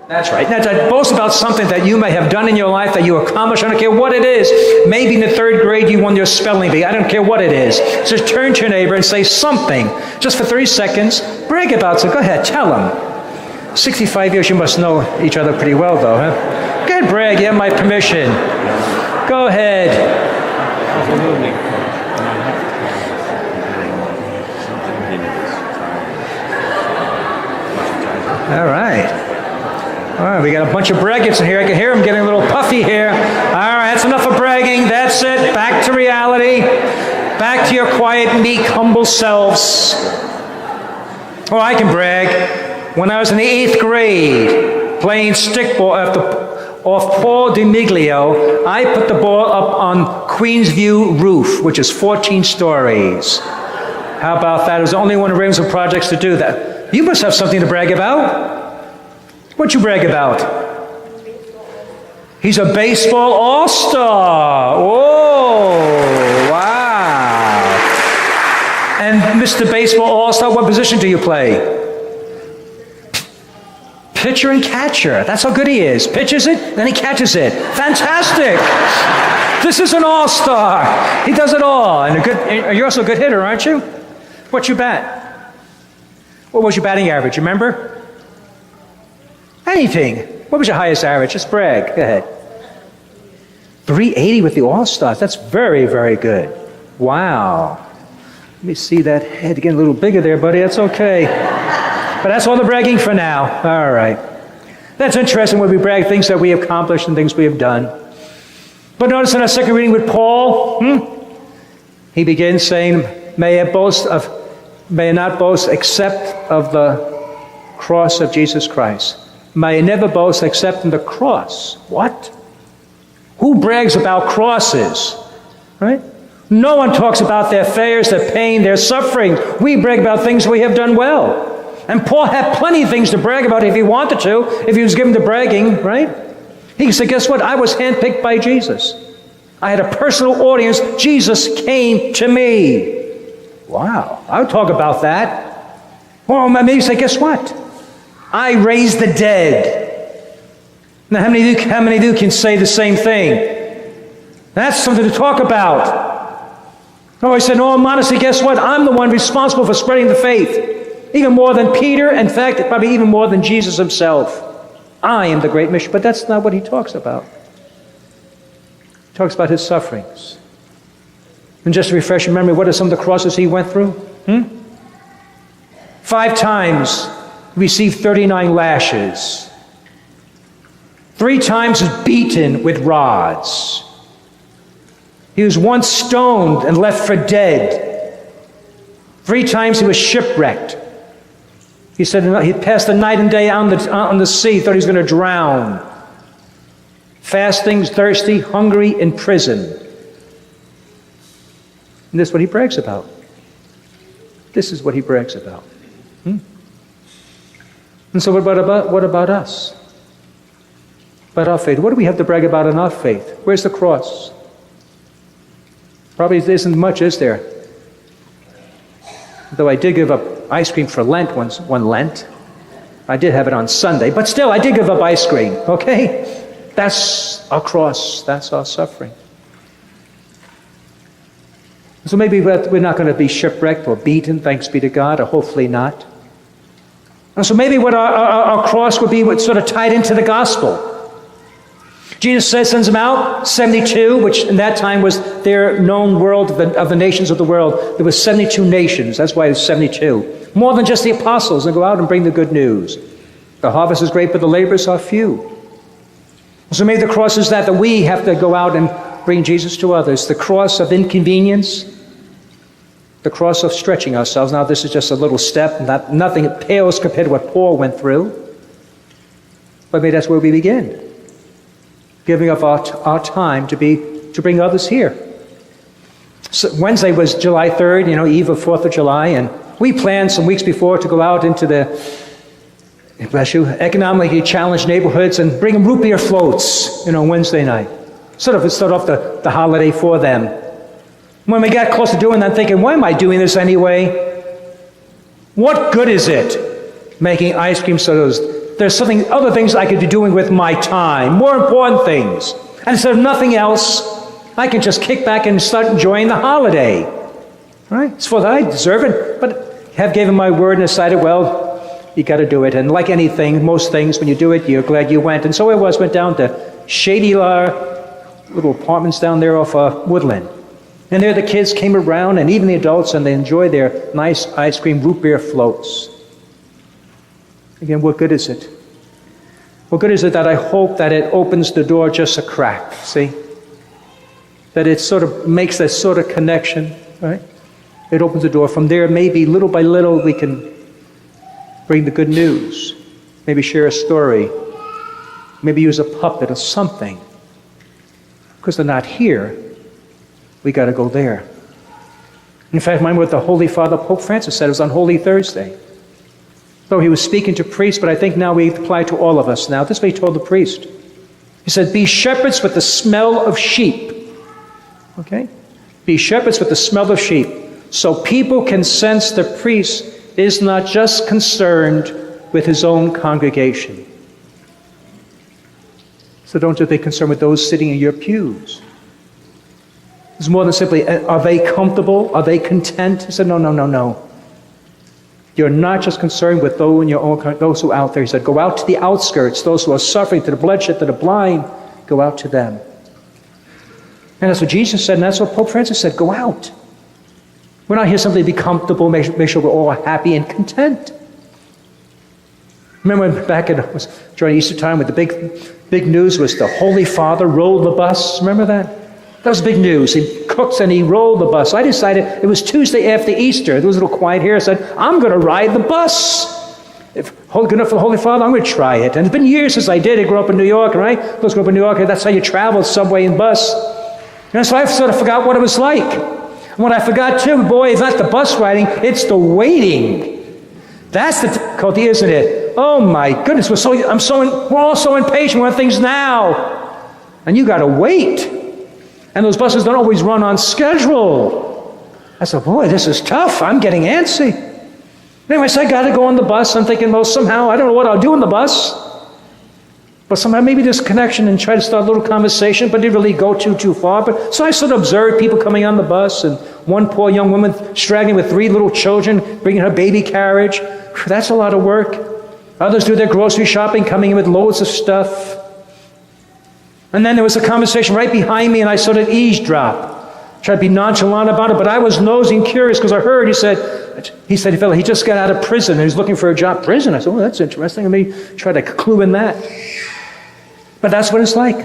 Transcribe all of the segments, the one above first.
That's right. Now, to boast about something that you may have done in your life that you accomplished. I don't care what it is. Maybe in the 3rd grade you won your spelling bee. I don't care what it is. Just turn to your neighbor and say something. Just for 30 seconds. Brag about it. Go ahead. Tell them. 65 years, you must know each other pretty well, though, huh? Go ahead, brag. You have my permission. Go ahead. All right. All right, we got a bunch of braggarts in here. I can hear them getting a little puffy here. All right, that's enough of bragging. That's it. Back to reality. Back to your quiet, meek, humble selves. Oh, I can brag. When I was in the 8th grade, playing stickball off Paul DiMiglio, I put the ball up on Queensview roof, which is 14 stories. How about that? It was the only one of Raven's projects to do that. You must have something to brag about. What'd you brag about? He's a baseball all-star. Oh, wow. And Mr. Baseball All-Star, what position do you play? Pitcher and catcher. That's how good he is. Pitches it, then he catches it. Fantastic. This is an all-star. He does it all. And you're also a good hitter, aren't you? What's your bat? What was your batting average? Remember? Anything. What was your highest average? Just brag. Go ahead. 380 with the All-Stars. That's very, very good. Wow. Let me see that head getting a little bigger there, buddy. That's okay. But that's all the bragging for now. All right. That's interesting when we brag things that we have accomplished and things we have done. But notice in our second reading with Paul, he begins saying, May I not boast except of the cross of Jesus Christ. May I never boast except in the cross. What? Who brags about crosses? Right? No one talks about their failures, their pain, their suffering. We brag about things we have done well. And Paul had plenty of things to brag about if he wanted to, if he was given to bragging, right? He said, guess what? I was handpicked by Jesus. I had a personal audience. Jesus came to me. Wow. I would talk about that. Well, maybe you say, guess what? I raised the dead. Now, how many of you can say the same thing? That's something to talk about. Oh, I said, no, modesty, guess what? I'm the one responsible for spreading the faith. Even more than Peter. In fact, probably even more than Jesus himself. I am the great mission. But that's not what he talks about. He talks about his sufferings. And just to refresh your memory, what are some of the crosses he went through? 5 times received 39 lashes. 3 times was beaten with rods. He was once stoned and left for dead. 3 times he was shipwrecked. He said he passed the night and day on the sea, thought he was going to drown. Fasting, thirsty, hungry, in prison. And this is what he brags about. This is what he brags about. And so what about us? About our faith. What do we have to brag about in our faith? Where's the cross? Probably there isn't much, is there? Though I did give up ice cream for Lent one Lent. I did have it on Sunday. But still, I did give up ice cream, okay? That's our cross. That's our suffering. So maybe we're not going to be shipwrecked or beaten, thanks be to God, or hopefully not. And so maybe what our cross would be sort of tied into the gospel. Jesus sends them out, 72, which in that time was their known world of the nations of the world. There were 72 nations. That's why it's 72. More than just the apostles, and go out and bring the good news. The harvest is great, but the laborers are few. So maybe the cross is that we have to go out and bring Jesus to others. The cross of inconvenience. The cross of stretching ourselves. Now this is just a little step. Nothing pales compared to what Paul went through. But maybe that's where we begin. Giving up our time to bring others here. So Wednesday was July 3rd, eve of 4th of July, and we planned some weeks before to go out into the, bless you, economically challenged neighborhoods and bring them root beer floats, Wednesday night. Sort of start off the holiday for them. When we got close to doing that, I'm thinking, why am I doing this anyway? What good is it making ice cream so those there's other things I could be doing with my time, more important things. And instead of nothing else, I can just kick back and start enjoying the holiday. Right? It's for that I deserve it, but I have given my word and decided, well, you got to do it. And like anything, most things, when you do it, you're glad you went. And so I went down to shady little apartments down there off Woodland. And there the kids came around, and even the adults, and they enjoyed their nice ice cream root beer floats. Again, what good is it? What good is it that I hope that it opens the door just a crack, see? That it sort of makes that sort of connection, right? It opens the door. From there, maybe little by little, we can bring the good news. Maybe share a story. Maybe use a puppet or something. Because they're not here, we got to go there. In fact, remember what the Holy Father, Pope Francis, said. It was on Holy Thursday. Though he was speaking to priests, but I think now we apply to all of us now. This is what he told the priest. He said, be shepherds with the smell of sheep. Okay? Be shepherds with the smell of sheep. So people can sense the priest is not just concerned with his own congregation. So don't just be concerned with those sitting in your pews. It's more than simply, are they comfortable? Are they content? He said, no. You're not just concerned with those in your own, those who are out there. He said, go out to the outskirts, those who are suffering, to the bloodshed, to the blind, go out to them. And that's what Jesus said, and that's what Pope Francis said, go out. We're not here simply to be comfortable, make sure we're all happy and content. Remember back during Easter time, when the big news was the Holy Father rolled the bus? Remember that? That was big news. He cooked and he rolled the bus. I decided, it was Tuesday after Easter. There was a little quiet here. I said, I'm going to ride the bus. If good enough for the Holy Father, I'm going to try it. And it's been years since I did. I grew up in New York, right? Those grew up in New York, that's how you travel, subway and bus. And so I sort of forgot what it was like. And what I forgot too, boy, it's not the bus riding, it's the waiting. That's the difficulty, isn't it? Oh my goodness, we're all so impatient. We want things now. And you got to wait. And those buses don't always run on schedule. I said, boy, this is tough. I'm getting antsy. Anyway, so I got to go on the bus. I'm thinking, well, somehow, I don't know what I'll do on the bus. But somehow maybe this connection and try to start a little conversation, but didn't really go too far. But so I sort of observed people coming on the bus, and one poor young woman straggling with 3 little children, bringing her baby carriage. That's a lot of work. Others do their grocery shopping, coming in with loads of stuff. And then there was a conversation right behind me, and I sort of eavesdropped. Tried to be nonchalant about it, but I was nosy and curious because I heard he said he just got out of prison and he's looking for a job. Prison? I said, oh, that's interesting. Let me try to clue in that. But that's what it's like.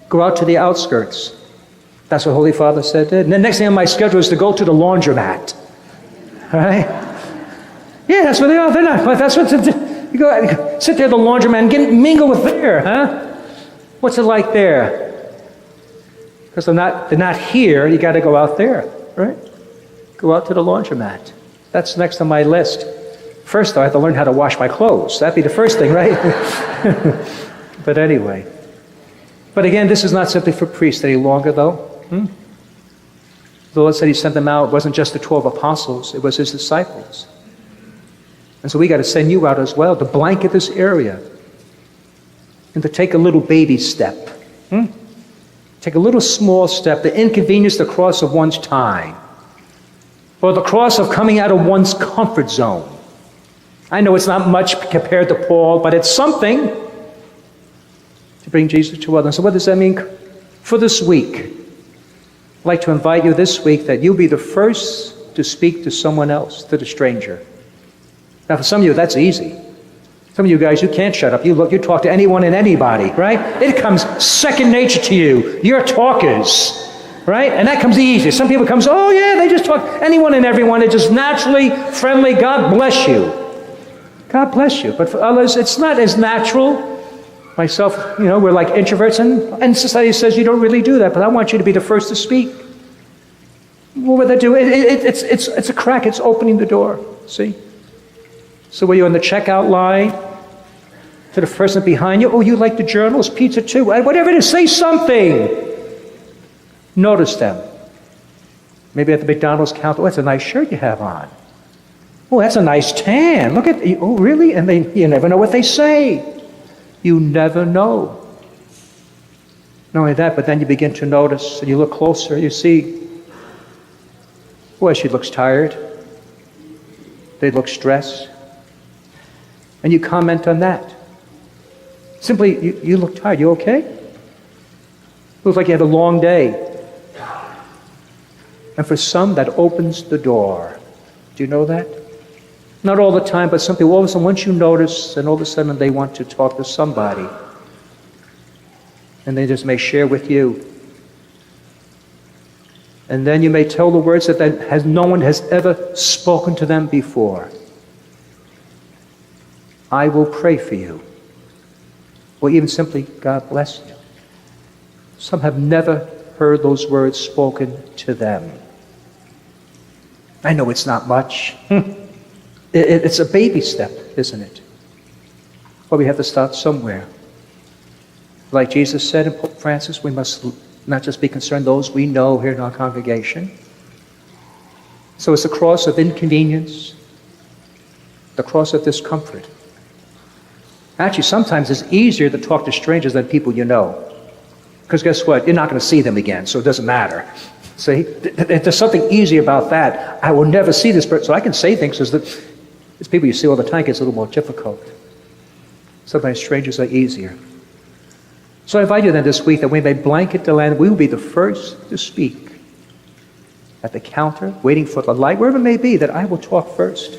Go out to the outskirts. That's what Holy Father said. And the next thing on my schedule is to go to the laundromat. All right? Yeah, that's what they are. They're not. That's what you go sit there at the laundromat and mingle with there, huh? What's it like there? Because they're not here. You got to go out there, right? Go out to the laundromat. That's next on my list. First, though, I have to learn how to wash my clothes. That'd be the first thing, right? But anyway. But again, this is not simply for priests any longer, though. The Lord said he sent them out. It wasn't just the 12 apostles. It was his disciples. And so we got to send you out as well to blanket this area and to take a little baby step. Take a little small step to inconvenience the cross of one's time or the cross of coming out of one's comfort zone. I know it's not much compared to Paul, but it's something to bring Jesus to others. So what does that mean for this week? I'd like to invite you this week that you'll be the first to speak to someone else, to the stranger. Now, for some of you, that's easy. Some of you guys, you can't shut up. You talk to anyone and anybody, right? It comes second nature to you. You're talkers, right? And that comes easy. Some people comes, oh yeah, they just talk anyone and everyone. It's just naturally friendly. God bless you. God bless you. But for others, it's not as natural. Myself, we're like introverts, and society says you don't really do that. But I want you to be the first to speak. What would that do? It's a crack. It's opening the door. See. So when you're on the checkout line, to the person behind you, oh, you like the journals, pizza too, whatever it is, say something. Notice them. Maybe at the McDonald's counter, oh, that's a nice shirt you have on. Oh, that's a nice tan. Look at, oh, really? And you never know what they say. You never know. Not only that, but then you begin to notice, and you look closer, you see, boy, she looks tired. They look stressed. And you comment on that. Simply, you look tired. You okay? Looks like you had a long day. And for some, that opens the door. Do you know that? Not all the time, but some people, all of a sudden, once you notice, and all of a sudden they want to talk to somebody. And they just may share with you. And then you may tell the words that no one has ever spoken to them before. I will pray for you. Or even simply, God bless you. Some have never heard those words spoken to them. I know it's not much. It's a baby step, isn't it? But we have to start somewhere. Like Jesus said in Pope Francis, we must not just be concerned those we know here in our congregation. So it's the cross of inconvenience, the cross of discomfort. Actually, sometimes it's easier to talk to strangers than people you know. Because guess what? You're not going to see them again, so it doesn't matter. See? There's something easy about that. I will never see this person, so I can say things as that it's people you see all the time. It gets a little more difficult. Sometimes strangers are easier. So I invite you then this week that we may blanket the land. We will be the first to speak at the counter, waiting for the light, wherever it may be, that I will talk first.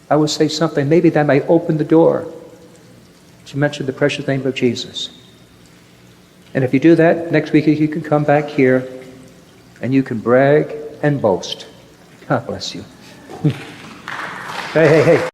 I will say something. Maybe that may open the door to mention the precious name of Jesus. And if you do that, next week you can come back here and you can brag and boast. God bless you. Hey.